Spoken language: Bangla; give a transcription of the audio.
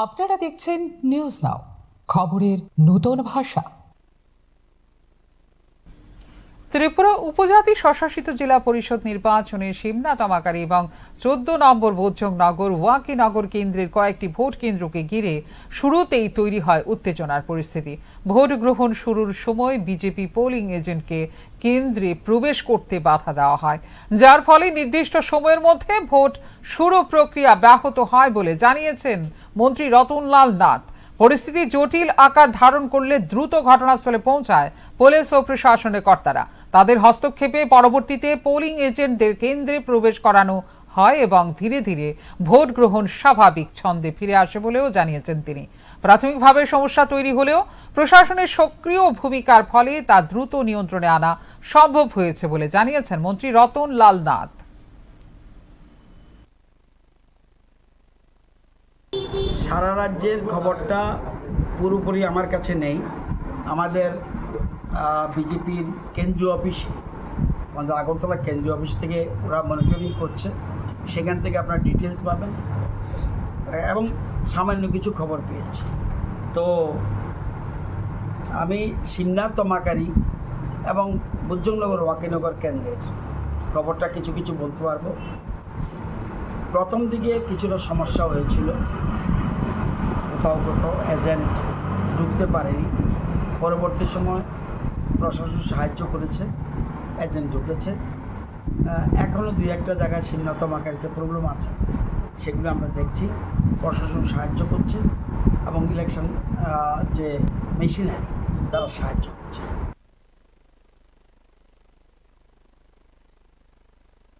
আপনারা দেখছেন নিউজ নাও, খবরের নতুন ভাষা। ত্রিপুরা উপজাতি স্বশাসিত জেলা পরিষদ নির্বাচনে শিমনা তমাকারী এবং 14 নম্বর বোধজংনগর ওয়াকিনগর কেন্দ্রের কয়েকটি ভোট কেন্দ্রকে ঘিরে শুরুতেই তৈরি হয় উত্তেজনার পরিস্থিতি। ভোট গ্রহণ শুরুর সময় বিজেপি পোলিং এজেন্টকে কেন্দ্রে প্রবেশ করতে বাধা দেওয়া হয়, যার ফলে নির্দিষ্ট সময়ের মধ্যে ভোট শুরু প্রক্রিয়া ব্যাহত হয় বলে জানিয়েছেন মন্ত্রী রতনলাল নাথ। পরিস্থিতি জটিল আকার ধারণ করলে দ্রুত ঘটনাস্থলে পৌঁছায় পুলিশ ও প্রশাসনের কর্তারা। তাদের হস্তক্ষেপে পরবর্তীতে পোলিং এজেন্টদের কেন্দ্রে প্রবেশ করানো হয় এবং ধীরে ধীরে ভোট গ্রহণ স্বাভাবিক ছন্দে ফিরে আসে বলেও জানিয়েছেন তিনি। প্রাথমিকভাবে সমস্যা তৈরি হলেও প্রশাসনের সক্রিয় ভূমিকার ফলে তা দ্রুত নিয়ন্ত্রণে আনা সম্ভব হয়েছে বলে জানিয়েছেন মন্ত্রী রতনলাল নাথ। সারা রাজ্যের খবরটা পুরোপুরি আমার কাছে নেই। আমাদের বিজেপির কেন্দ্রীয় অফিসে, আমাদের আগরতলা কেন্দ্রীয় অফিস থেকে ওরা মনিটরিং করছে, সেখান থেকে আপনার ডিটেলস পাবেন এবং সামান্য কিছু খবর পেয়েছি। তো আমি শিমনা তমাকারী এবং বোধজংনগর ওয়াকিনগর কেন্দ্রের খবরটা কিছু কিছু বলতে পারবো। প্রথম দিকে কিছুটা সমস্যা হয়েছিল, কোথাও কোথাও এজেন্ট ঢুকতে পারেনি। পরবর্তী সময় প্রশাসন সাহায্য করেছে, এজেন্ট ঢুকেছে। এখনও দুই একটা জায়গায় শিমনা তমাকারীতে প্রবলেম আছে, সেগুলো আমরা দেখছি। প্রশাসন সাহায্য করছে এবং ইলেকশন যে মেশিনারি তারা সাহায্য করছে।